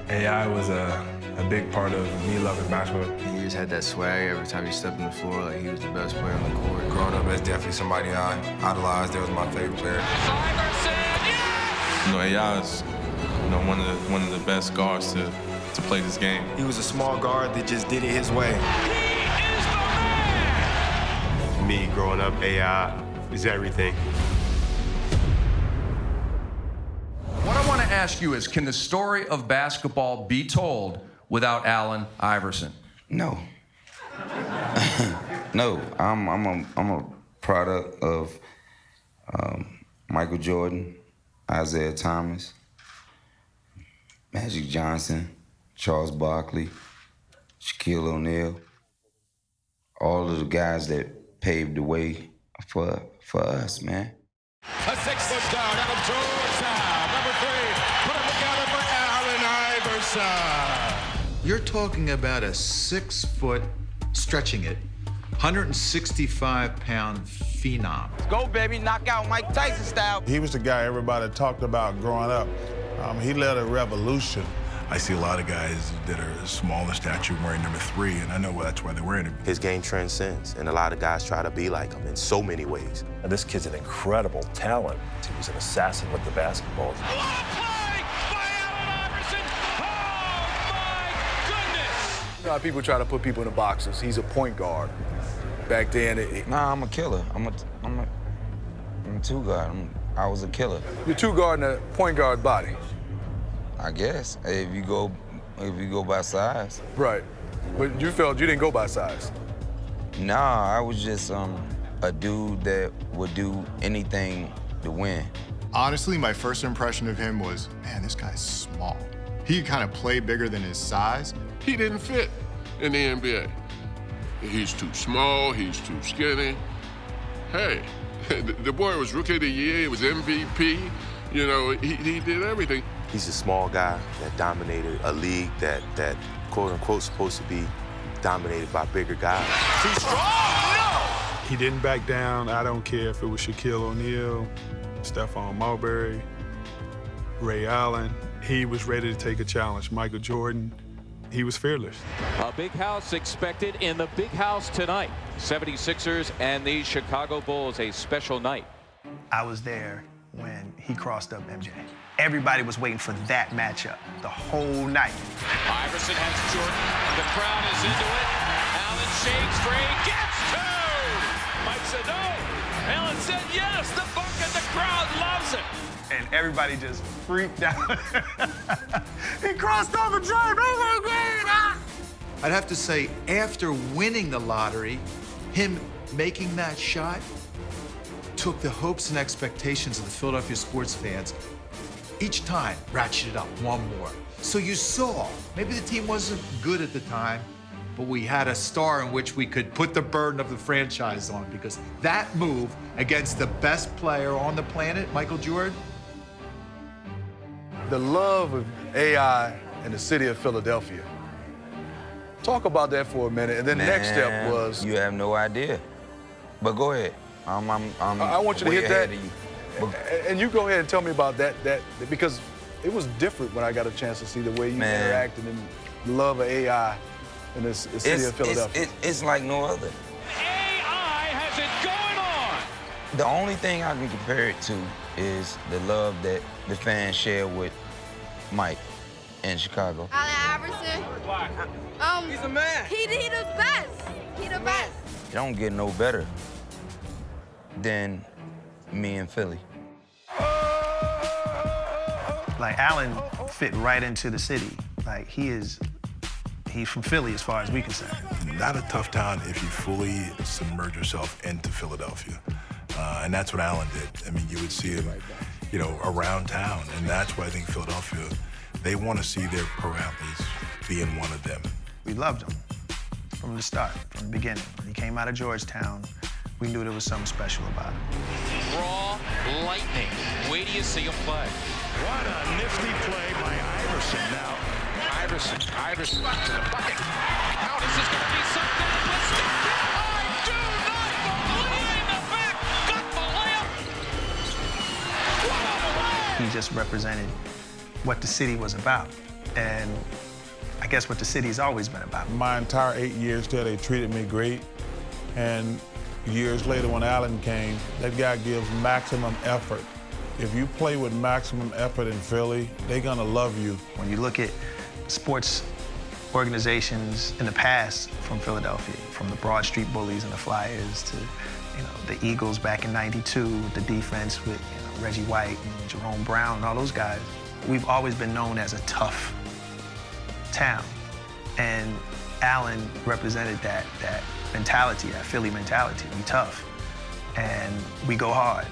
AI was a big part of me loving basketball. He just had that swag every time he stepped on the floor, like he was the best player on the court. Growing up, that's definitely somebody I idolized. That was my favorite player. Iverson, yes! You know, AI is, one of the best guards to play this game. He was a small guard that just did it his way. He is the man! Me growing up, AI is everything. What I want to ask you is, can the story of basketball be told without Allen Iverson? No. No, I'm a product of Michael Jordan, Isaiah Thomas, Magic Johnson, Charles Barkley, Shaquille O'Neal, all of the guys that paved the way for us, man. A 6-foot down, Adam Jones now. Number 3, put it together for Allen Iverson. You're talking about a 6-foot, stretching it, 165-pound phenom. Let's go, baby, knock out Mike Tyson style. He was the guy everybody talked about growing up. He led a revolution. I see a lot of guys that are small in stature wearing number 3, and I know that's why they're wearing it. His game transcends, and a lot of guys try to be like him in so many ways. And this kid's an incredible talent. He was an assassin with the basketball. What a play by Allen Iverson! Oh, my goodness! A lot of people try to put people in the boxes. He's a point guard. Back then, Nah, I'm a killer. I'm a two guard. I was a killer. You're two guard in a point guard body. I guess if you go by size. Right, but you felt you didn't go by size. Nah, I was just a dude that would do anything to win. Honestly, my first impression of him was, man, this guy's small. He kind of played bigger than his size. He didn't fit in the NBA. He's too small, he's too skinny. Hey, the boy was Rookie of the Year, he was MVP. You know, he did everything. He's a small guy that dominated a league that quote-unquote supposed to be dominated by bigger guys. Too strong! No! He didn't back down. I don't care if it was Shaquille O'Neal, Stephon Marbury, Ray Allen. He was ready to take a challenge. Michael Jordan, he was fearless. A big house expected in the big house tonight. 76ers and the Chicago Bulls, a special night. I was there when he crossed up MJ. Everybody was waiting for that matchup the whole night. Iverson has Jordan. The crowd is into it. Allen shakes free, gets 2! Mike said no. Allen said yes. The bucket, the crowd loves it. And everybody just freaked out. He crossed over Jordan. Oh my God! I'd have to say, after winning the lottery, him making that shot took the hopes and expectations of the Philadelphia sports fans each time ratcheted up one more. So you saw, maybe the team wasn't good at the time, but we had a star in which we could put the burden of the franchise on, because that move against the best player on the planet, Michael Jordan. The love of AI in the city of Philadelphia. Talk about that for a minute, and then the next step was... You have no idea. But go ahead. I want you to hit that. And you go ahead and tell me about that, because it was different when I got a chance to see the way you interacted and the love of AI in the city of Philadelphia. It's like no other. AI has it going on. The only thing I can compare it to is the love that the fans share with Mike in Chicago. Allen Iverson. He's a man. He the best. He the best. It don't get no better than me in Philly. Like, Allen fit right into the city. Like, he's from Philly as far as we concerned. Not a tough town if you fully submerge yourself into Philadelphia. And that's what Allen did. I mean, you would see him, around town. And that's why I think Philadelphia, they want to see their pro athletes being one of them. We loved him from the start, from the beginning. When he came out of Georgetown, we knew there was something special about him. Raw lightning. Wait till you see him play. What a nifty play by Iverson now. Iverson to the bucket. Now this is going to be something twisted. I do not believe the back. Got the layup. What a play! He just represented what the city was about, and I guess what the city's always been about. My entire 8 years there, they treated me great. And years later, when Allen came, that guy gives maximum effort. If you play with maximum effort in Philly, they're gonna love you. When you look at sports organizations in the past from Philadelphia, from the Broad Street Bullies and the Flyers to the Eagles back in '92 with the defense with Reggie White and Jerome Brown and all those guys, we've always been known as a tough town. And Allen represented that mentality, that Philly mentality. We tough, and we go hard.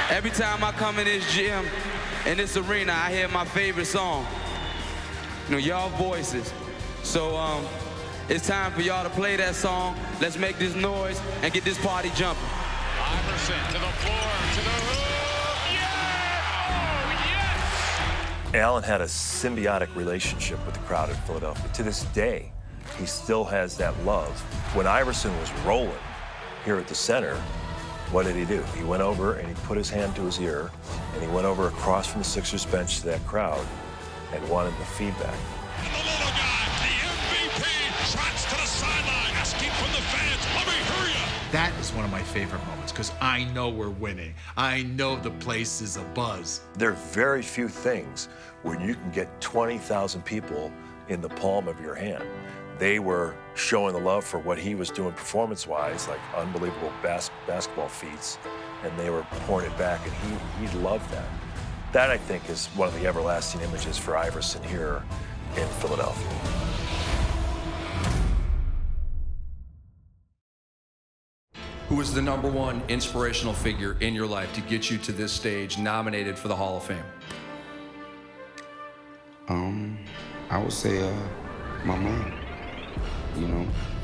Every time I come in this gym, in this arena, I hear my favorite song. Y'all voices. So it's time for y'all to play that song. Let's make this noise and get this party jumping. Iverson to the floor, to the hoop. Yeah! Oh, yes! Allen had a symbiotic relationship with the crowd in Philadelphia. To this day, he still has that love. When Iverson was rolling here at the center, what did he do? He went over and he put his hand to his ear, and he went over across from the Sixers bench to that crowd and wanted the feedback. And the little guy, the MVP, trots to the sideline, asking from the fans, let me hear you. That is one of my favorite moments, because I know we're winning. I know the place is abuzz. There are very few things where you can get 20,000 people in the palm of your hand. They were showing the love for what he was doing performance-wise, like unbelievable basketball feats, and they were pouring it back, and he loved that. That, I think, is one of the everlasting images for Iverson here in Philadelphia. Who was the #1 inspirational figure in your life to get you to this stage, nominated for the Hall of Fame? I would say my mom.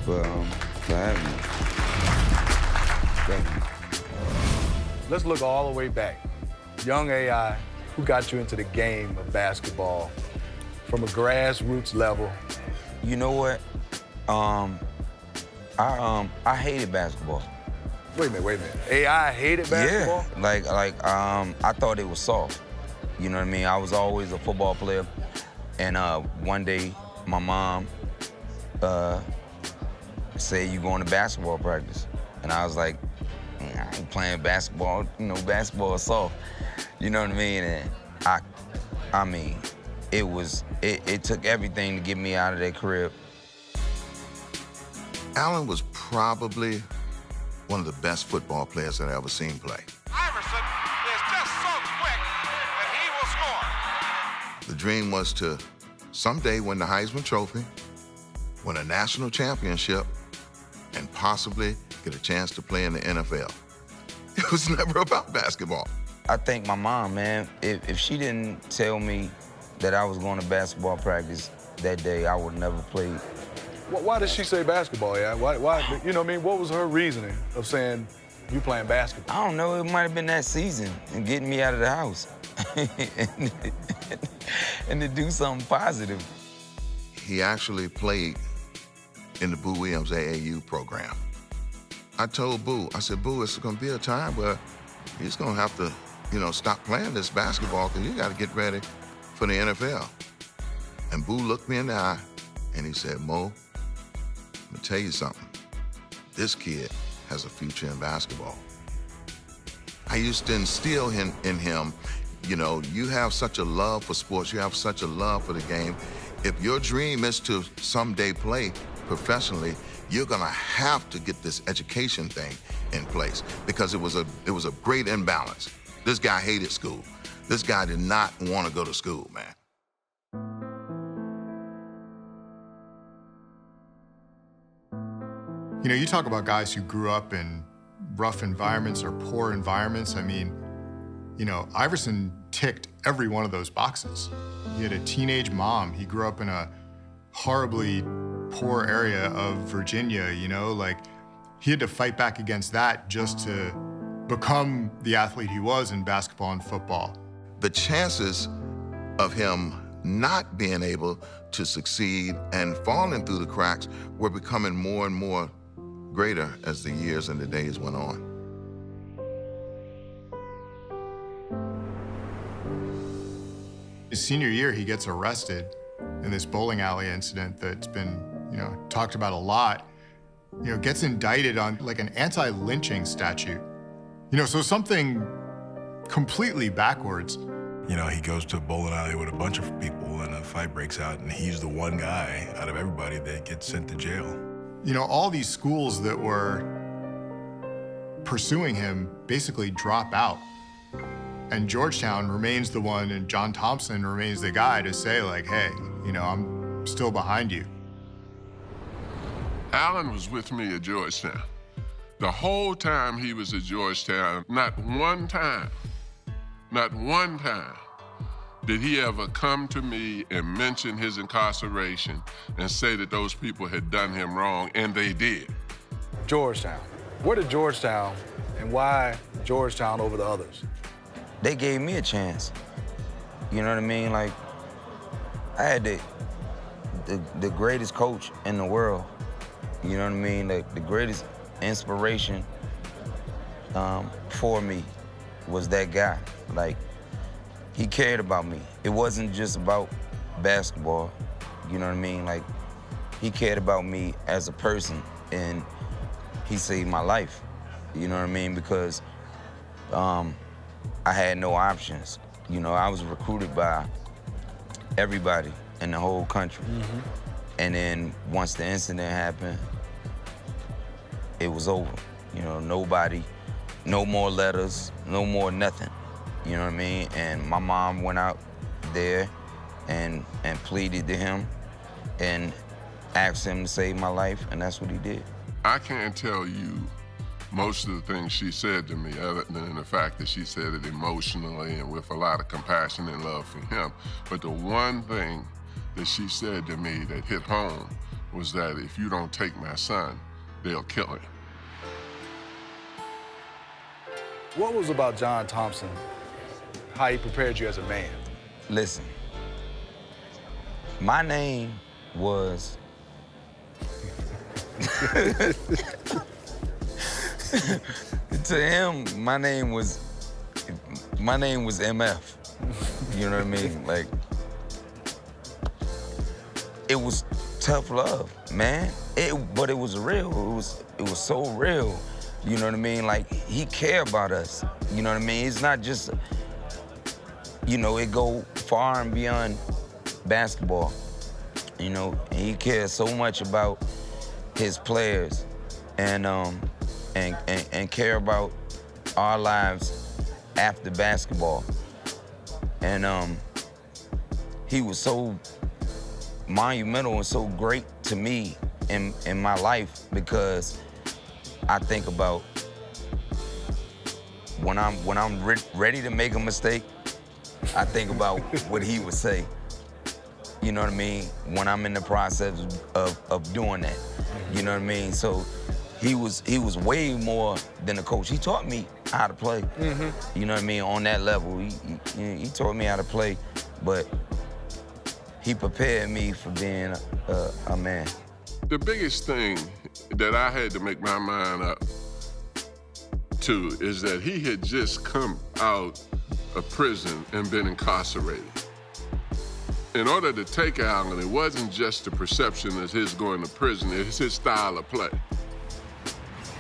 For having me. Let's look all the way back. Young AI, who got you into the game of basketball from a grassroots level? You know what? I hated basketball. Wait a minute. AI hated basketball? Yeah, I thought it was soft. You know what I mean? I was always a football player, and one day my mom said, "You going to basketball practice?" And I was like, "I ain't playing basketball. Basketball is soft." You know what I mean? And I mean, it took everything to get me out of that crib. Allen was probably one of the best football players that I ever seen play. Iverson is just so quick that he will score. The dream was to someday win the Heisman Trophy, win a national championship, and possibly get a chance to play in the NFL. It was never about basketball. I thank my mom, man. If she didn't tell me that I was going to basketball practice that day, I would never played. Why did she say basketball, yeah? Why, you know what I mean? What was her reasoning of saying you playing basketball? I don't know, it might have been that season and getting me out of the house and to do something positive. He actually played in the Boo Williams AAU program. I told Boo, I said, "Boo, it's gonna be a time where you're just gonna have to, stop playing this basketball because you gotta get ready for the NFL." And Boo looked me in the eye and he said, "Mo, I'm gonna tell you something. This kid has a future in basketball." I used to instill in him, you have such a love for sports, you have such a love for the game. If your dream is to someday play professionally, you're gonna have to get this education thing in place, because it was a great imbalance. This guy hated school. This guy did not want to go to school, man. You talk about guys who grew up in rough environments or poor environments. I mean, Iverson ticked every one of those boxes. He had a teenage mom. He grew up in a horribly poor area of Virginia, he had to fight back against that just to become the athlete he was in basketball and football. The chances of him not being able to succeed and falling through the cracks were becoming more and more greater as the years and the days went on. His senior year, he gets arrested in this bowling alley incident that's been, talked about a lot. Gets indicted on like an anti-lynching statute. So something completely backwards. He goes to a bowling alley with a bunch of people and a fight breaks out, and he's the one guy out of everybody that gets sent to jail. All these schools that were pursuing him basically drop out. And Georgetown remains the one, and John Thompson remains the guy to say, like, hey, I'm still behind you. Allen was with me at Georgetown. The whole time he was at Georgetown, not one time did he ever come to me and mention his incarceration and say that those people had done him wrong, and they did. Georgetown. Where did Georgetown, and why Georgetown over the others? They gave me a chance. You know what I mean? Like, I had the greatest coach in the world. You know what I mean? The greatest inspiration for me was that guy. Like, he cared about me. It wasn't just about basketball. You know what I mean? Like, he cared about me as a person, and he saved my life. You know what I mean? Because I had no options. I was recruited by everybody in the whole country. Mm-hmm. And then once the incident happened, it was over. Nobody, no more letters, no more nothing. You know what I mean? And my mom went out there and pleaded to him and asked him to save my life, and that's what he did. I can't tell you most of the things she said to me, other than the fact that she said it emotionally and with a lot of compassion and love for him. But the one thing that she said to me that hit home was that if you don't take my son, they'll kill him. What was about John Thompson, how he prepared you as a man? Listen, my name was... To him, my name was MF. You know what I mean? Like, it was tough love, man. But it was real. It was so real. You know what I mean? Like, he cared about us. You know what I mean? It's not just, it go far and beyond basketball. And he cares so much about his players and care about our lives after basketball. And he was so monumental and so great to me in my life, because I think about when I'm ready to make a mistake, I think about what he would say. You know what I mean? When I'm in the process of doing that. You know what I mean? So he was way more than a coach. He taught me how to play. Mm-hmm. You know what I mean? On that level, he taught me how to play, but he prepared me for being a man. The biggest thing that I had to make my mind up to is that he had just come out of prison and been incarcerated. In order to take Allen, it wasn't just the perception of his going to prison, it's his style of play.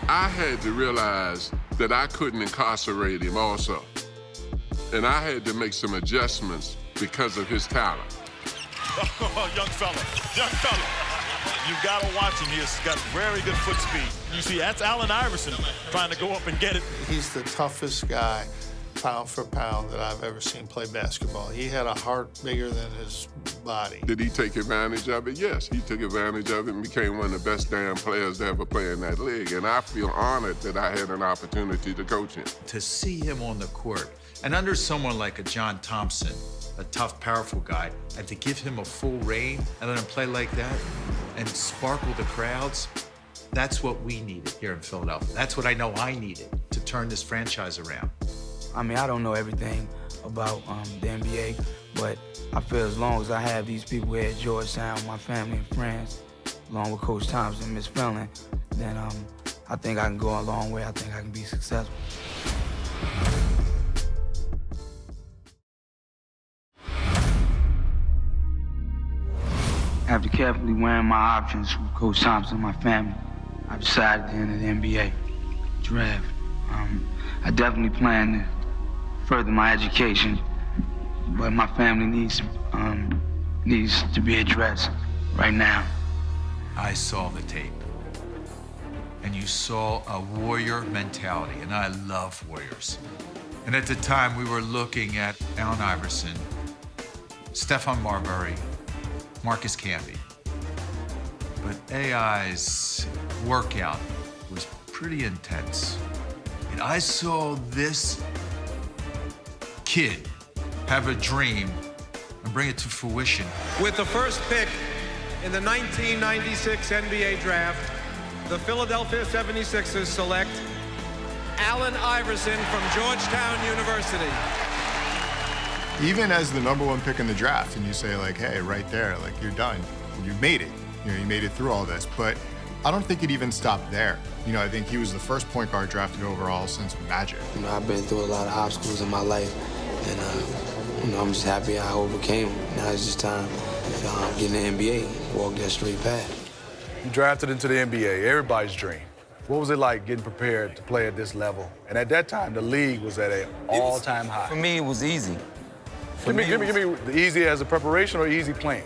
I had to realize that I couldn't incarcerate him also. And I had to make some adjustments because of his talent. Young fella. You gotta watch him. He's got very good foot speed. You see, that's Allen Iverson trying to go up and get it. He's the toughest guy, pound for pound, that I've ever seen play basketball. He had a heart bigger than his body. Did he take advantage of it? Yes, he took advantage of it and became one of the best damn players to ever play in that league. And I feel honored that I had an opportunity to coach him. To see him on the court, and under someone like a John Thompson, a tough, powerful guy, and to give him a full reign and let him play like that and sparkle the crowds, that's what we needed here in Philadelphia. That's what I know I needed to turn this franchise around. I mean, I don't know everything about the NBA, but I feel as long as I have these people here at Georgetown, my family and friends, along with Coach Thompson and Miss Felon, then I think I can go a long way. I think I can be successful. after carefully weighing my options with Coach Thompson and my family, I decided to enter the NBA draft. I definitely plan to further my education, but my family needs to be addressed right now. I saw the tape, and you saw a warrior mentality, and I love warriors. And at the time, we were looking at Allen Iverson, Stephon Marbury, Marcus Camby. But AI's workout was pretty intense. And I saw this kid have a dream and bring it to fruition. With the first pick in the 1996 NBA Draft, the Philadelphia 76ers select Allen Iverson from Georgetown University. Even as the #1 pick in the draft, and you say like, hey, right there, like you're done, you made it. You know, you made it through all this. But I don't think it even stopped there. You know, I think he was the first point guard drafted overall since Magic. You know, I've been through a lot of obstacles in my life, and you know, I'm just happy I overcame them. Now it's just time to get in the NBA, walk that straight path. You drafted into the NBA, everybody's dream. What was it like getting prepared to play at this level? And at that time, the league was at an all-time high. For me, it was easy. Give me the easy as a preparation or easy playing?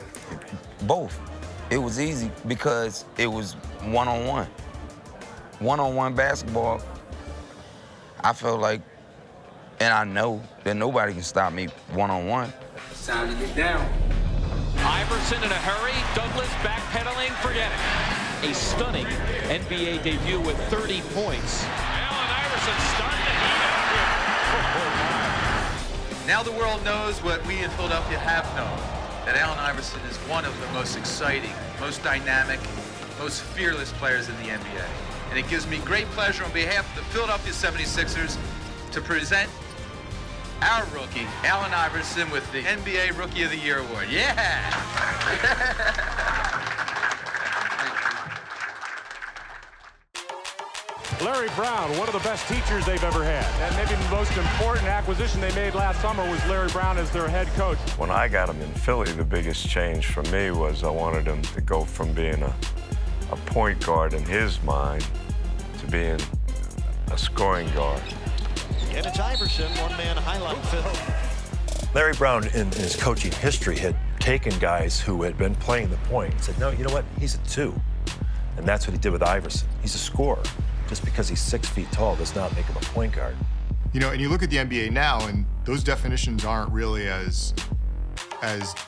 Both. It was easy because it was one-on-one. One-on-one basketball, I felt like, and I know that nobody can stop me one-on-one. It's time to get down. Iverson in a hurry, Douglas backpedaling, forget it. A stunning NBA debut with 30 points. Allen Iverson starting to heat up here. Now the world knows what we in Philadelphia have known, that Allen Iverson is one of the most exciting, most dynamic, most fearless players in the NBA. And it gives me great pleasure on behalf of the Philadelphia 76ers to present our rookie, Allen Iverson, with the NBA Rookie of the Year award. Yeah! Larry Brown, one of the best teachers they've ever had. And maybe the most important acquisition they made last summer was Larry Brown as their head coach. When I got him in Philly, the biggest change for me was I wanted him to go from being a point guard in his mind to being a scoring guard. And it's Iverson, one-man highlight film. Larry Brown, in his coaching history, had taken guys who had been playing the point and said, no, you know what, he's a 2. And that's what he did with Iverson. He's a scorer. Just because he's 6 feet tall does not make him a point guard. You know, and you look at the NBA now, and those definitions aren't really as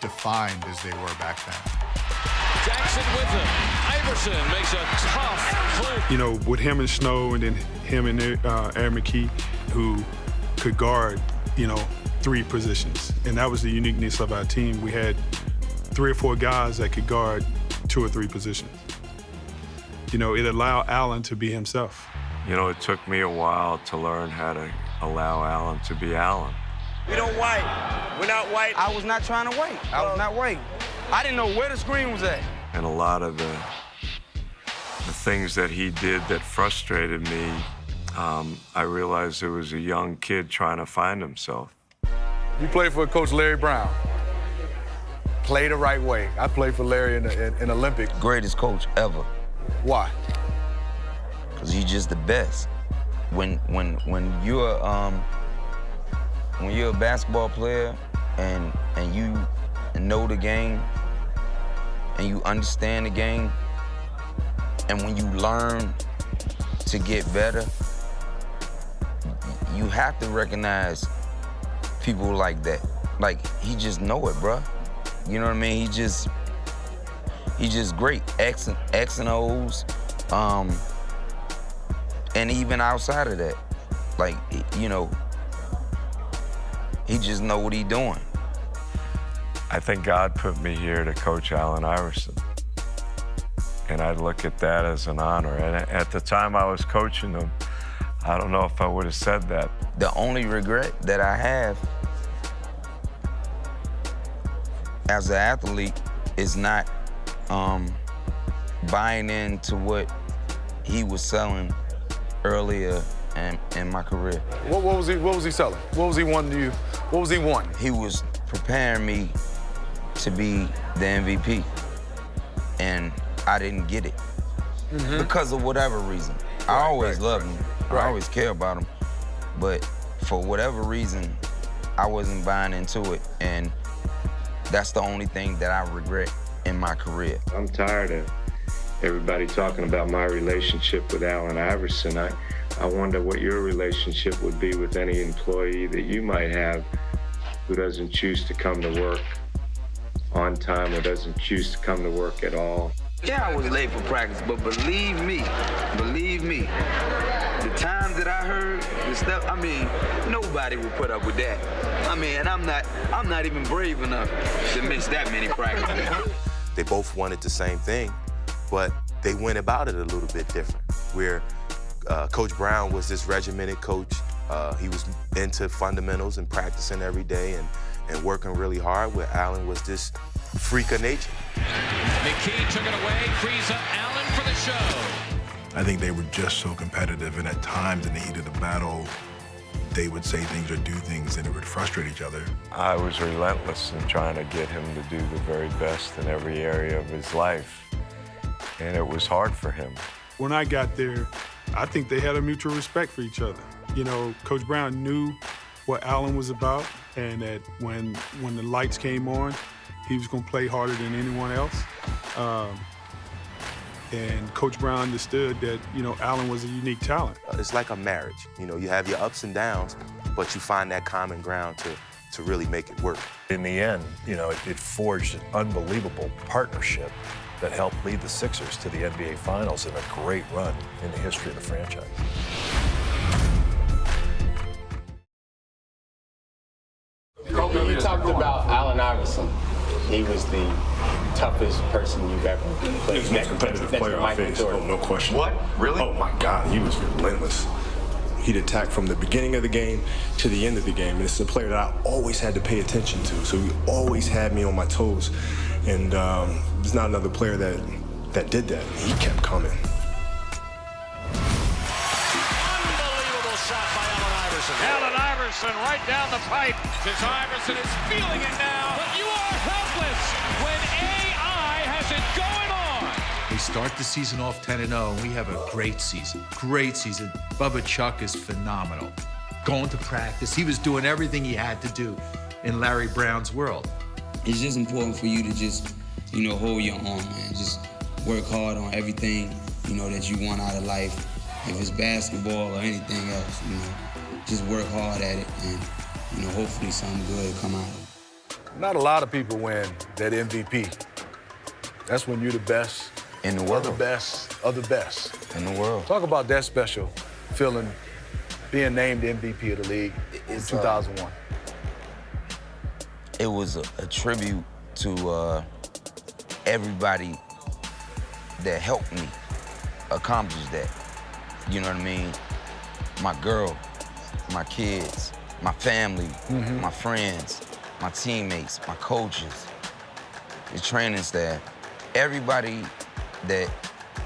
defined as they were back then. Jackson with him. Iverson makes a tough play. You know, with him and Snow, and then him and Aaron McKee, who could guard, you know, 3 positions. And that was the uniqueness of our team. We had 3 or 4 guys that could guard 2 or 3 positions. You know, it allowed Allen to be himself. You know, it took me a while to learn how to allow Allen to be Allen. We don't wait. We're not waiting. I was not trying to wait. I was not waiting. I didn't know where the screen was at. And a lot of the things that he did that frustrated me, I realized there was a young kid trying to find himself. You played for Coach Larry Brown. Play the right way. I played for Larry in Olympics. Greatest coach ever. Why? Because he's just the best. When you're a basketball player and you know the game and you understand the game, and when you learn to get better, you have to recognize people like that. Like, he just know it, bruh. You know what I mean? He's just great. X and O's. And even outside of that, like, you know, he just know what he doing. I think God put me here to coach Allen Iverson. And I look at that as an honor. And at the time I was coaching him, I don't know if I would have said that. The only regret that I have as an athlete is not buying into what he was selling earlier in my career. What was he selling? What was he wanting to you? What was he wanting? He was preparing me to be the MVP. and I didn't get it because of whatever reason. I always loved him. I always care about him. But for whatever reason, I wasn't buying into it, and that's the only thing that I regret in my career. I'm tired of everybody talking about my relationship with Allen Iverson. I wonder what your relationship would be with any employee that you might have who doesn't choose to come to work on time or doesn't choose to come to work at all. Yeah, I was late for practice, but believe me, the times that I heard the stuff, I mean, nobody would put up with that. I mean, and I'm not even brave enough to miss that many practices. They both wanted the same thing, but they went about it a little bit different. Where Coach Brown was this regimented coach. He was into fundamentals and practicing every day and working really hard, where Allen was this freak of nature. McKee took it away, frees up Allen for the show. I think they were just so competitive, and at times in the heat of the battle, they would say things or do things and it would frustrate each other. I was relentless in trying to get him to do the very best in every area of his life, and it was hard for him. When I got there, I think they had a mutual respect for each other. You know, Coach Brown knew what Allen was about, and that when the lights came on, he was going to play harder than anyone else. And Coach Brown understood that, you know, Allen was a unique talent. It's like a marriage. You know, you have your ups and downs, but you find that common ground to really make it work. In the end, you know, it forged an unbelievable partnership that helped lead the Sixers to the NBA Finals in a great run in the history of the franchise. Kobe, you talked about Allen Iverson. He was the toughest person you've ever played. He was the most competitive player I faced, no question. What? Really? Oh my God, he was relentless. He'd attack from the beginning of the game to the end of the game. And this is a player that I always had to pay attention to. So he always had me on my toes. And there's not another player that did that. He kept coming. Unbelievable shot by Allen Iverson. Allen Iverson right down the pipe. Since Iverson is feeling it now. But you are helpless when AI has it going on. We start the season off 10-0, and we have a great season. Great season. Bubba Chuck is phenomenal. Going to practice. He was doing everything he had to do in Larry Brown's world. It's just important for you to just, you know, hold your own, man. Just work hard on everything, you know, that you want out of life. If it's basketball or anything else, you know, just work hard at it and, you know, hopefully something good come out of it. Not a lot of people win that MVP. That's when you're the best. In the world. Of the best of the best. In the world. Talk about that special feeling, being named MVP of the league in 2001. It was a tribute to everybody that helped me accomplish that. You know what I mean? My girl, my kids, my family, my friends, my teammates, my coaches, the training staff, everybody that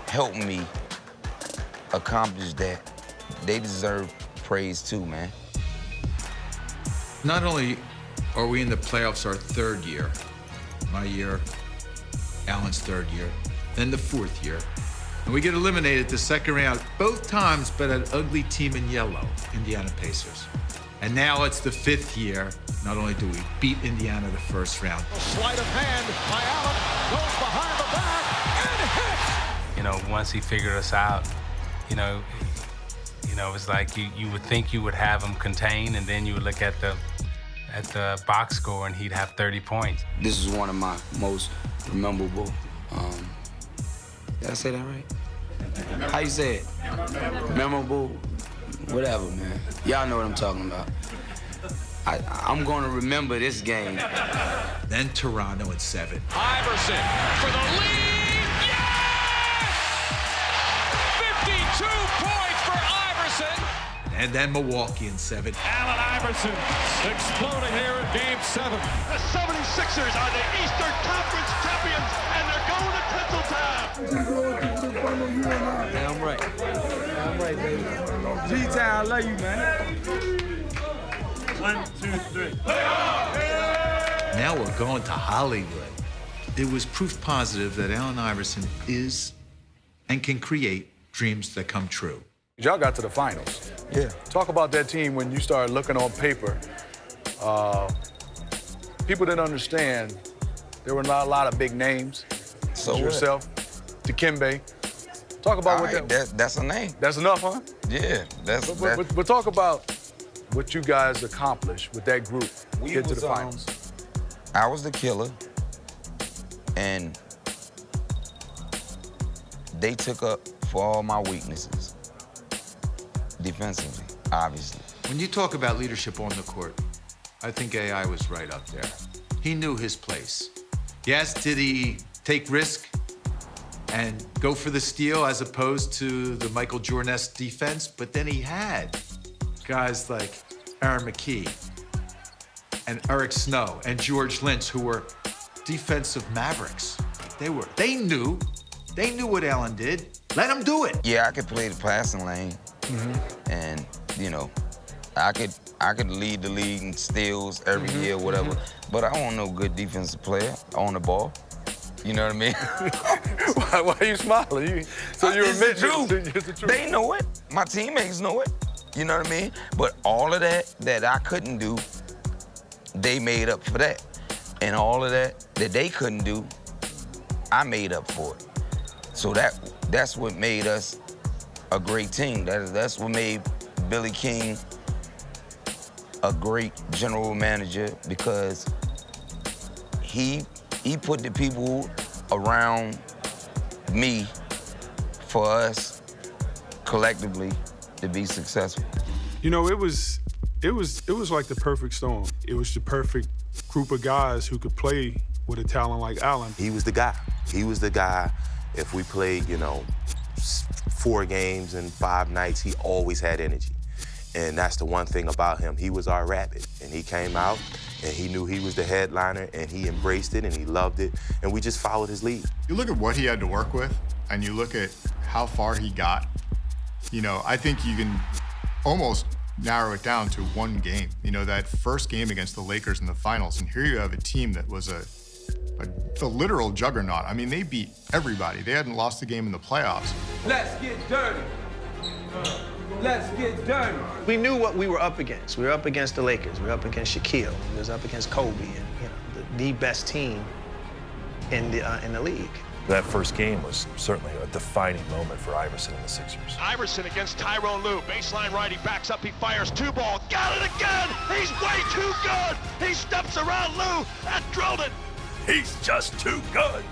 helped me accomplish that, they deserve praise too, man. Not only are we in the playoffs our third year, my year, Allen's third year, then the fourth year, and we get eliminated the second round, both times by an ugly team in yellow, Indiana Pacers. And now it's the fifth year. Not only do we beat Indiana the first round. Sleight of hand by Allen, goes behind the back and hits. You know, once he figured us out, you know, it was like you would think you would have him contained, and then you would look at the box score and he'd have 30 points. This is one of my most memorable, did I say that right? How you say it? Memorable, whatever, man. Y'all know what I'm talking about. I'm gonna remember this game. Then Toronto in 7. Iverson for the lead. Yes! 52 points for Iverson. And then Milwaukee in 7. Allen Iverson exploding here in Game 7. The 76ers are the Eastern Conference champions, and they're going to Tinseltown. Damn right. Damn right, baby. G-Town, I love you, man. 1, 2, 3. Now we're going to Hollywood. it was proof positive that Allen Iverson is and can create dreams that come true. Y'all got to the finals. Yeah. Talk about that team when you started looking on paper. People didn't understand there were not a lot of big names. So yourself, Dikembe. Talk about what that's a name. That's enough, huh? Yeah, But talk about what you guys accomplished with that group. Get to the finals. I was the killer, and they took up for all my weaknesses. Defensively, obviously. When you talk about leadership on the court, I think AI was right up there. He knew his place. Yes, did he take risk and go for the steal as opposed to the Michael Jordan-esque defense? But then he had guys like Aaron McKee and Eric Snow and George Lynch, who were defensive mavericks. They knew what Allen did. Let him do it. Yeah, I could play the passing lane, and I could lead the league in steals every year, whatever. But I want no good defensive player on the ball. You know what I mean? Why are you smiling? So you admit it's the truth. They know it. My teammates know it. You know what I mean? But all of that I couldn't do, they made up for that. And all of that they couldn't do, I made up for it. So that's what made us a great team. That's what made Billy King a great general manager, because he put the people around me for us collectively to be successful. You know, it was like the perfect storm. It was the perfect group of guys who could play with a talent like Allen. He was the guy. He was the guy. If we played, 4 games in 5 nights, he always had energy. And that's the one thing about him. He was our rabbit. And he came out, and he knew he was the headliner, and he embraced it, and he loved it, and we just followed his lead. You look at what he had to work with, and you look at how far he got, I think you can almost narrow it down to one game. That first game against the Lakers in the finals, and here you have a team that was a literal juggernaut. I mean, they beat everybody. They hadn't lost a game in the playoffs. Let's get dirty. Let's get dirty. We knew what we were up against. We were up against the Lakers. We were up against Shaquille. We was up against Kobe, and the best team in the league. That first game was certainly a defining moment for Iverson and the Sixers. Iverson against Tyrone Lue. Baseline right, he backs up, he fires 2 ball. Got it again! He's way too good! He steps around Lue and drilled it! He's just too good!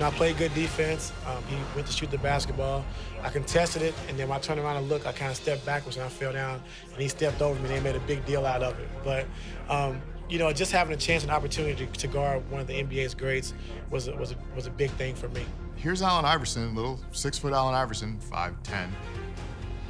I played good defense. He went to shoot the basketball. I contested it, and then when I turned around and looked, I kind of stepped backwards and I fell down, and he stepped over me, and they made a big deal out of it. But, just having a chance and opportunity to guard one of the NBA's greats was a big thing for me. Here's Allen Iverson, little 6-foot Allen Iverson, 5'10",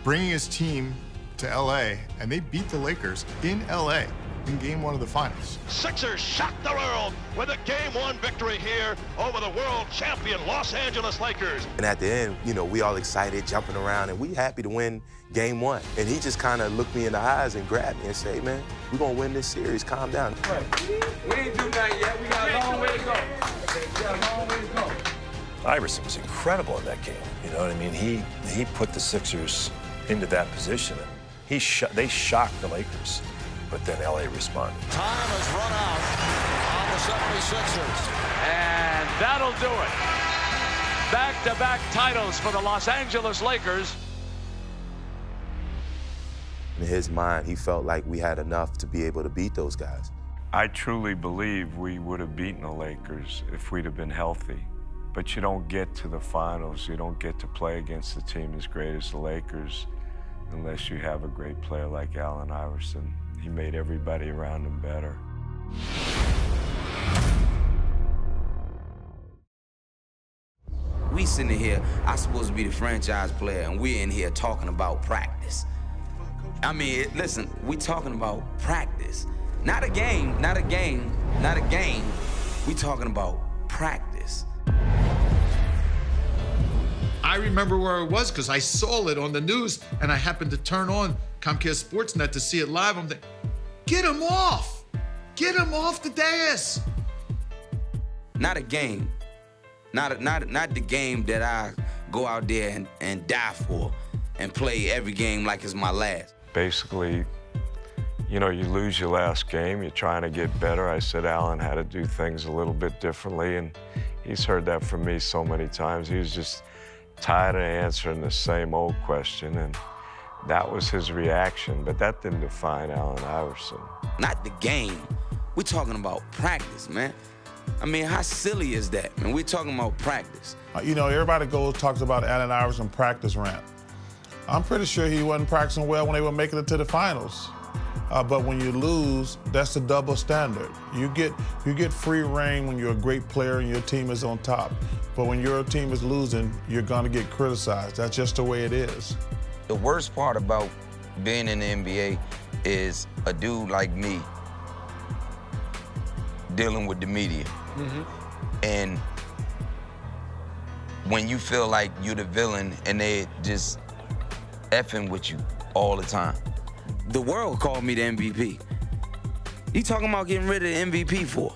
bringing his team to LA, and they beat the Lakers in LA in Game 1 of the finals. Sixers shocked the world with a Game 1 victory here over the world champion Los Angeles Lakers. And at the end, we all excited, jumping around, and we happy to win Game 1. And he just kind of looked me in the eyes and grabbed me and said, man, we're going to win this series. Calm down. We ain't do nothing yet. We got a long way to go. Iverson was incredible in that game. You know what I mean? He put the Sixers into that position. They shocked the Lakers, but then LA responded. Time has run out on the 76ers. And that'll do it. Back-to-back titles for the Los Angeles Lakers. In his mind, he felt like we had enough to be able to beat those guys. I truly believe we would have beaten the Lakers if we'd have been healthy. But you don't get to the finals, you don't get to play against a team as great as the Lakers unless you have a great player like Allen Iverson. He made everybody around him better. We sitting here, I'm supposed to be the franchise player, and we're in here talking about practice. I mean, listen, we talking about practice. Not a game, not a game, not a game. We talking about practice. I remember where I was because I saw it on the news, and I happened to turn on Comcast Sportsnet to see it live. I'm thinking, get him off! Get him off the dais! not a game. Not the game that I go out there and die for and play every game like it's my last. Basically, you know, you lose your last game, you're trying to get better. I said Allen had to do things a little bit differently, and he's heard that from me so many times. He was just tired of answering the same old question, and that was his reaction, but that didn't define Allen Iverson. Not the game. We're talking about practice, man. I mean, how silly is that, man? We're talking about practice. You know, everybody talks about Allen Iverson practice rant. I'm pretty sure he wasn't practicing well when they were making it to the finals. But when you lose, that's the double standard. You get free reign when you're a great player and your team is on top. But when your team is losing, you're gonna get criticized. That's just the way it is. The worst part about being in the NBA is a dude like me dealing with the media. And when you feel like you're the villain and they just effing with you all the time. The world called me the MVP. You talking about getting rid of the MVP for?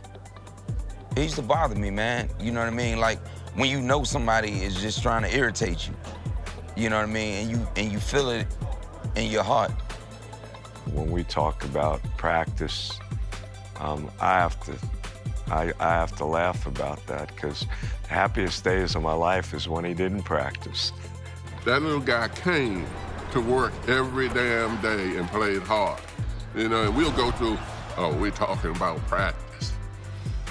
It used to bother me, man. You know what I mean? Like when you know somebody is just trying to irritate you. You know what I mean? And you feel it in your heart. When we talk about practice, I have to laugh about that, because the happiest days of my life is when he didn't practice. That little guy came to work every damn day and played hard. You know, and we'll go through, oh, we're talking about practice.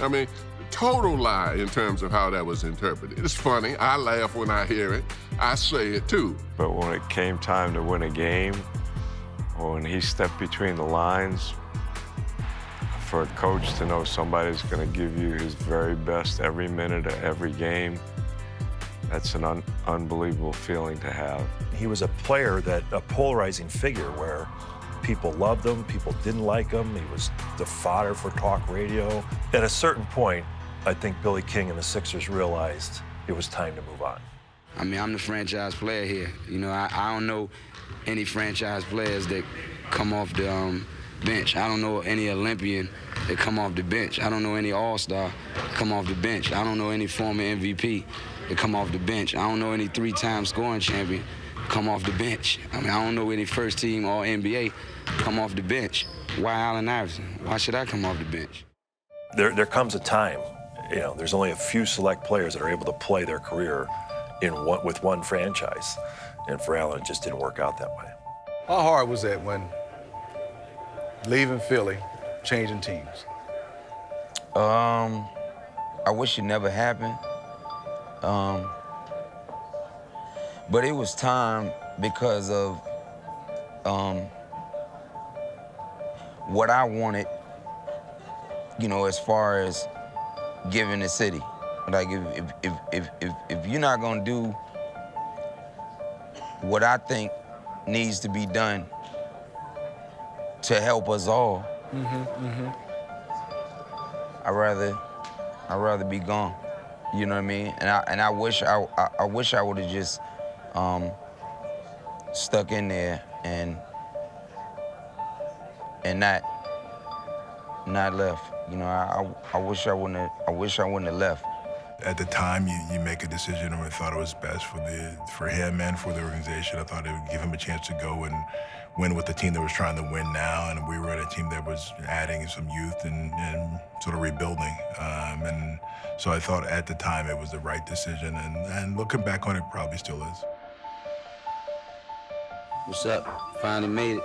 I mean, total lie in terms of how that was interpreted. It's funny, I laugh when I hear it. I say it too. But when it came time to win a game, or when he stepped between the lines, for a coach to know somebody's going to give you his very best every minute of every game, that's an unbelievable feeling to have. He was a player a polarizing figure where people loved him, people didn't like him. He was the fodder for talk radio. At a certain point, I think Billy King and the Sixers realized it was time to move on. I mean, I'm the franchise player here. You know, I don't know any franchise players that come off the bench. I don't know any Olympian that come off the bench. I don't know any All-Star that come off the bench. I don't know any former MVP that come off the bench. I don't know any three-time scoring champion come off the bench. I mean, I don't know any first-team All-NBA come off the bench. Why Allen Iverson? Why should I come off the bench? There comes a time, you know, there's only a few select players that are able to play their career with one franchise. And for Allen, it just didn't work out that way. How hard was that when leaving Philly, changing teams? I wish it never happened. But it was time because of what I wanted, you know, as far as giving the city. Like if you're not gonna do what I think needs to be done to help us all, I'd rather be gone. You know what I mean? And I wish I would have just stuck in there and not left. You know, I wish I wouldn't have left. At the time, you make a decision, and I thought it was best for him and for the organization. I thought it would give him a chance to go and win with the team that was trying to win now, and we were at a team that was adding some youth and sort of rebuilding. And so I thought at the time it was the right decision, and looking back on it, probably still is. What's up? Finally made it.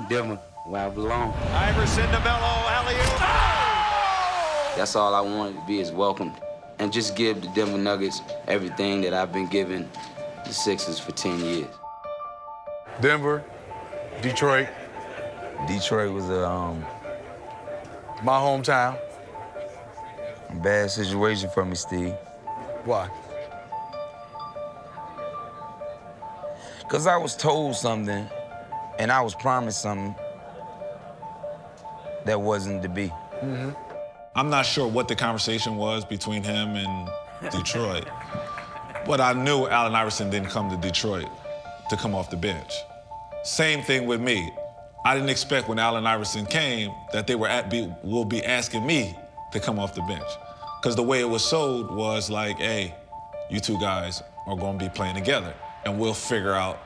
Denver, where I belong. Iverson to Melo, alley-oop. That's all I wanted to be, is welcome. And just give the Denver Nuggets everything that I've been giving the Sixers for 10 years. Denver, Detroit. Detroit was my hometown. A bad situation for me, Steve. Why? Because I was told something, and I was promised something that wasn't to be. I'm not sure what the conversation was between him and Detroit, but I knew Allen Iverson didn't come to Detroit to come off the bench. Same thing with me. I didn't expect when Allen Iverson came that they will be asking me to come off the bench. Because the way it was sold was like, hey, you two guys are going to be playing together, and we'll figure out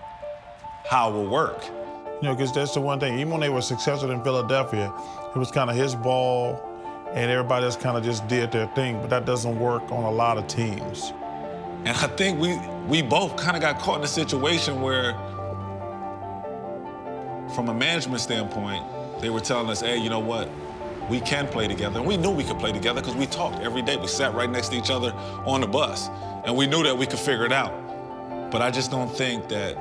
how it will work. You know, because that's the one thing, even when they were successful in Philadelphia, it was kind of his ball, and everybody else kind of just did their thing, but that doesn't work on a lot of teams. And I think we both kind of got caught in a situation where, from a management standpoint, they were telling us, hey, you know what? We can play together. And we knew we could play together because we talked every day. We sat right next to each other on the bus, and we knew that we could figure it out. But I just don't think that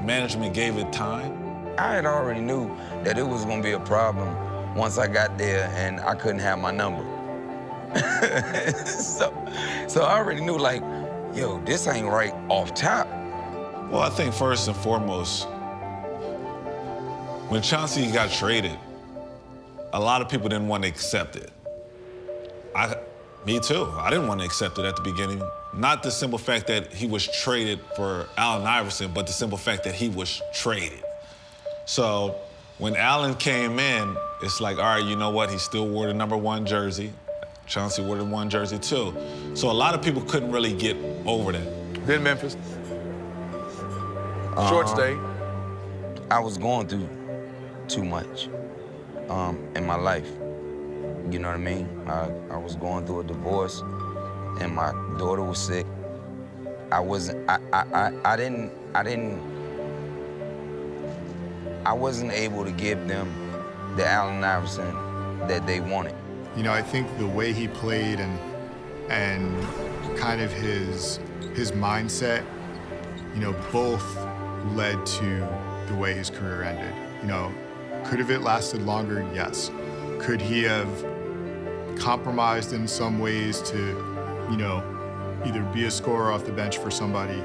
management gave it time. I had already knew that it was gonna be a problem once I got there and I couldn't have my number. so I already knew, like, yo, this ain't right off top. Well, I think first and foremost, when Chauncey got traded, a lot of people didn't want to accept it. Me too. I didn't want to accept it at the beginning. Not the simple fact that he was traded for Allen Iverson, but the simple fact that he was traded. So when Allen came in, it's like, all right, you know what? He still wore the #1 jersey. Chauncey wore the 1 jersey too. So a lot of people couldn't really get over that. Then Memphis. Short stay. I was going through too much in my life. You know what I mean? I was going through a divorce, and my daughter was sick. I wasn't able to give them the Allen Iverson that they wanted. You know, I think the way he played and kind of his mindset, you know, both led to the way his career ended. You know, could have it lasted longer? Yes. Could he have compromised in some ways to, you know, either be a scorer off the bench for somebody,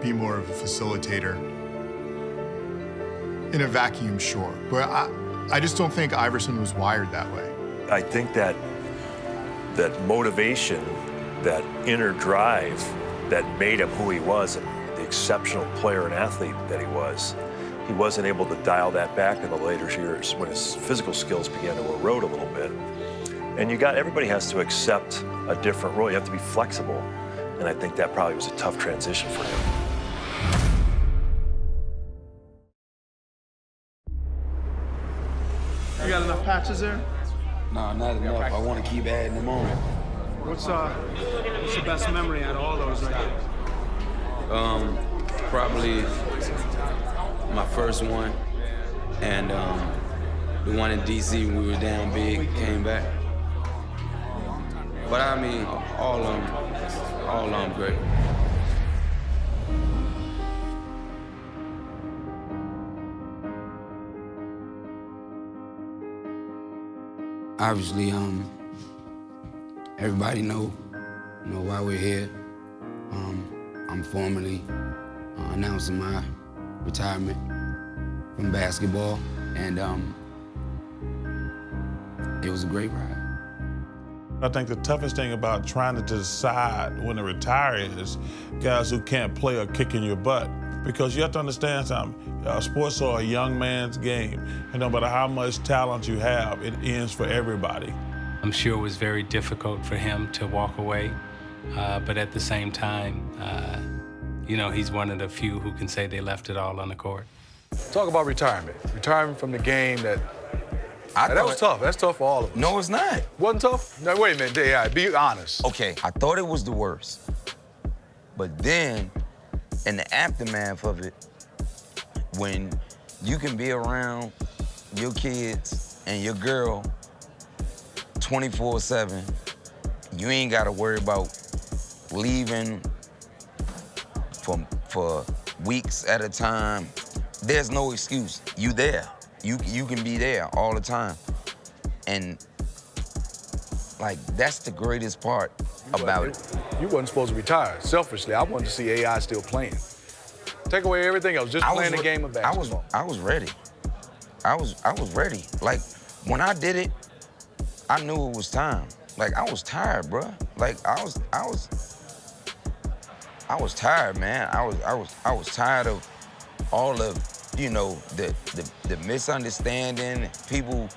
be more of a facilitator? In a vacuum, sure. But I just don't think Iverson was wired that way. I think that motivation, that inner drive that made him who he was and the exceptional player and athlete that he wasn't able to dial that back in the later years when his physical skills began to erode a little bit. And everybody has to accept a different role. You have to be flexible. And I think that probably was a tough transition for him. You got enough patches there? No, not enough. I want to keep adding them on. What's your best memory out of all those right there? Probably my first one, and the one in DC when we were down big, came back. But I mean, all of them great. Obviously, everybody know why we're here. I'm formally announcing my retirement from basketball, and it was a great ride. I think the toughest thing about trying to decide when to retire is guys who can't play are kicking your butt. Because you have to understand something, sports are a young man's game, and no matter how much talent you have, it ends for everybody. I'm sure it was very difficult for him to walk away, but at the same time, you know, he's one of the few who can say they left it all on the court. Talk about retirement. Retirement from the game that was tough. That's tough for all of us. No, it's not. Wasn't tough? No, wait a minute. Yeah, be honest. Okay, I thought it was the worst. But then, in the aftermath of it, when you can be around your kids and your girl 24/7, you ain't gotta worry about leaving for weeks at a time. There's no excuse. You there. You can be there all the time. And like, that's the greatest part about it. You wasn't supposed to retire. Selfishly, I wanted to see AI still playing. Take away everything else, just playing the game of basketball. I was ready. I was ready. Like, when I did it, I knew it was time. Like, I was tired, bro. Like, I was tired, man. I was tired of all of, you know, the misunderstanding, people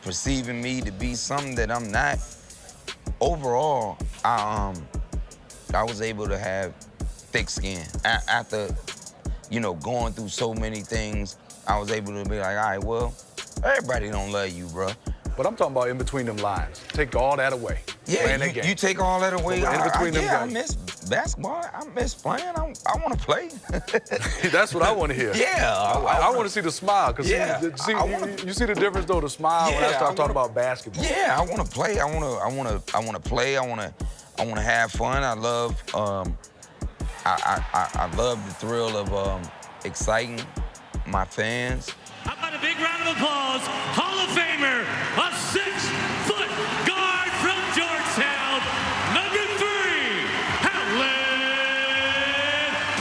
perceiving me to be something that I'm not. overall, I was able to have thick skin. After, you know, going through so many things, I was able to be like, all right, well, everybody don't love you, bro. But I'm talking about in between them lines. Take all that away. Yeah, you take all that away. In between them I games. miss basketball. I miss playing. I want to play. That's what I want to hear. Yeah. I want to see the smile. Cause Yeah. you see the difference though, the smile when I start talking about basketball. Yeah, I want to play. I want to play. I want to have fun. I love I love the thrill of exciting my fans. How about a big round of applause? Hall of Famer, a 6-foot guard from Georgetown, number 3, Allen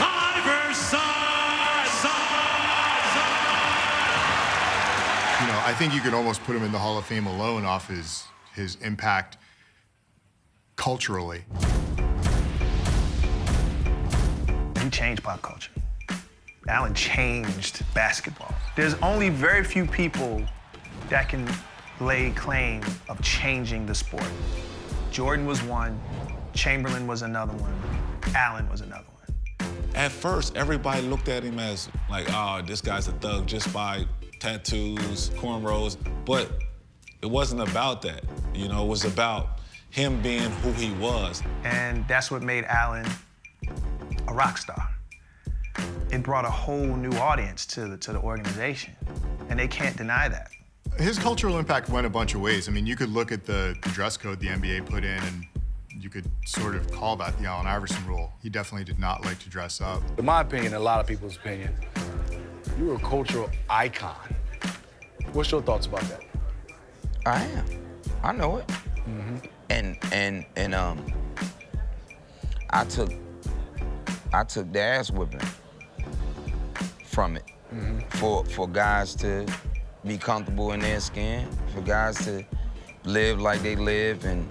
Iverson. You know, I think you could almost put him in the Hall of Fame alone off his impact culturally. He changed pop culture. Allen changed basketball. There's only very few people that can lay claim of changing the sport. Jordan was one, Chamberlain was another one, Allen was another one. At first, everybody looked at him as like, oh, this guy's a thug just by tattoos, cornrows, but it wasn't about that. You know, it was about him being who he was. And that's what made Allen a rock star. It brought a whole new audience to the organization, and they can't deny that. His cultural impact went a bunch of ways. I mean, you could look at the dress code the NBA put in, and you could sort of call that the Allen Iverson rule. He definitely did not like to dress up. In my opinion, a lot of people's opinion, you were a cultural icon. What's your thoughts about that? I am. I know it. And I took the ass whipping from it for guys to be comfortable in their skin, for guys to live like they live and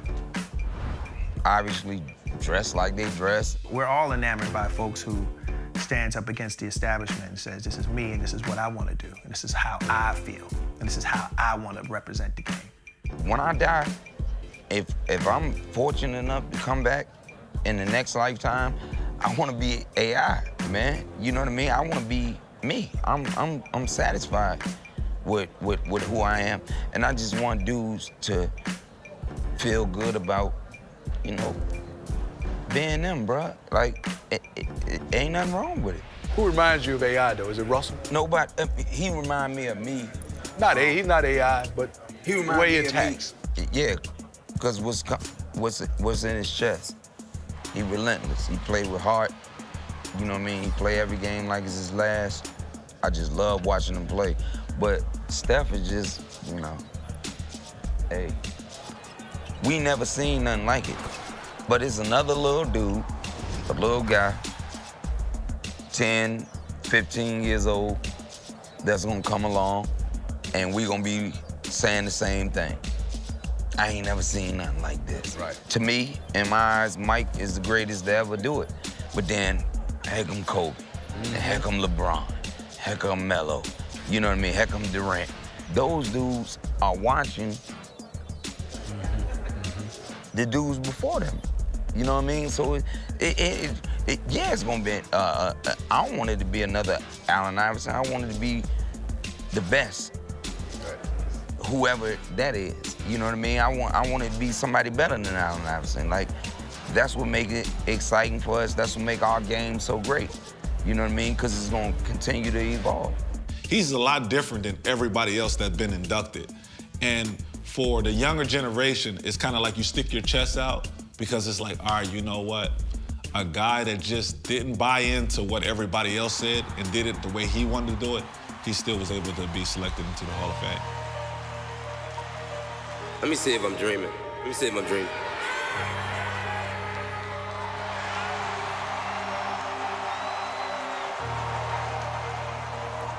obviously dress like they dress. We're all enamored by folks who stands up against the establishment and says, this is me and this is what I want to do and this is how I feel and this is how I want to represent the game. When I die, if I'm fortunate enough to come back in the next lifetime, I want to be AI, man. You know what I mean? I want to be me. I'm satisfied with who I am, and I just want dudes to feel good about, you know, being them, bruh. Like, it ain't nothing wrong with it. Who reminds you of AI though? Is it Russell? Nobody. He remind me of me. He's not AI, but he the way he attacks. Yeah, because what's in his chest. He relentless. He play with heart. You know what I mean? He play every game like it's his last. I just love watching him play. But Steph is just, you know, hey, we never seen nothing like it. But it's another little dude, a little guy, 10, 15 years old, that's gonna come along, and we gonna be saying the same thing. I ain't never seen nothing like this. Right. To me, in my eyes, Mike is the greatest to ever do it. But then, heck come Kobe, and heck come LeBron, heck come Melo, you know what I mean, heck come Durant. Those dudes are watching the dudes before them. You know what I mean? So yeah, it's gonna be, I don't want it to be another Allen Iverson. I want it to be the best, whoever that is. You know what I mean? I want it to be somebody better than Allen Iverson. Like, that's what makes it exciting for us. That's what makes our game so great. You know what I mean? Because it's gonna continue to evolve. He's a lot different than everybody else that's been inducted. And for the younger generation, it's kind of like you stick your chest out because it's like, all right, you know what? A guy that just didn't buy into what everybody else said and did it the way he wanted to do it, he still was able to be selected into the Hall of Fame. Let me see if I'm dreaming.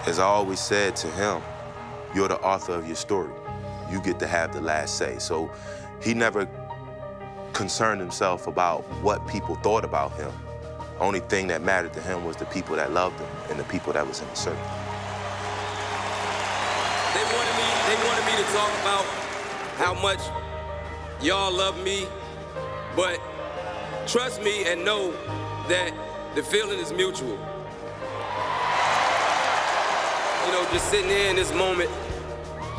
As I always said to him, you're the author of your story. You get to have the last say. So he never concerned himself about what people thought about him. Only thing that mattered to him was the people that loved him and the people that was in the circle. They wanted me to talk about how much y'all love me But trust me and know that the feeling is mutual. You know, just sitting here in this moment,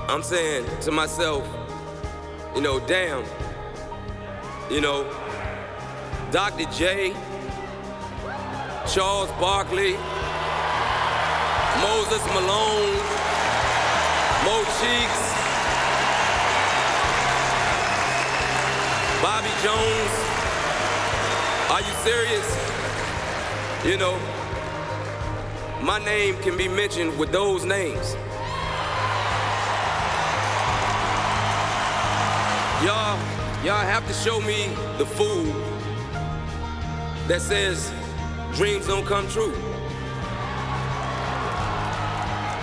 I'm saying to myself, you know, damn, you know, Dr. J, Charles Barkley, Moses Malone, Mo Cheeks, Bobby Jones, are you serious? You know, my name can be mentioned with those names. Y'all have to show me the fool that says dreams don't come true.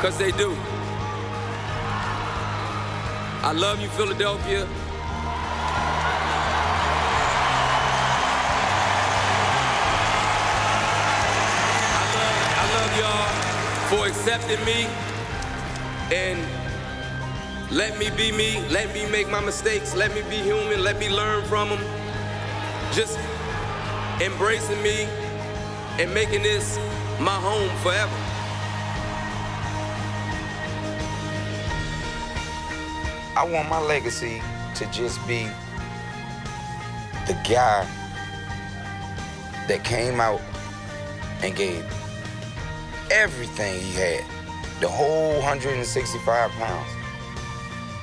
'Cause they do. I love you, Philadelphia. I love y'all for accepting me and let me be me, let me make my mistakes, let me be human, let me learn from them. Just embracing me and making this my home forever. I want my legacy to just be the guy that came out and gave everything he had, the whole 165 pounds,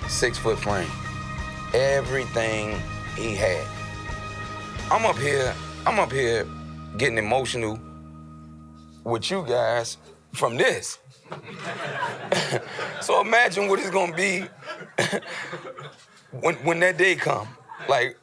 6-foot frame, everything he had. I'm up here getting emotional with you guys from this. So imagine what it's gonna be when that day come. Like,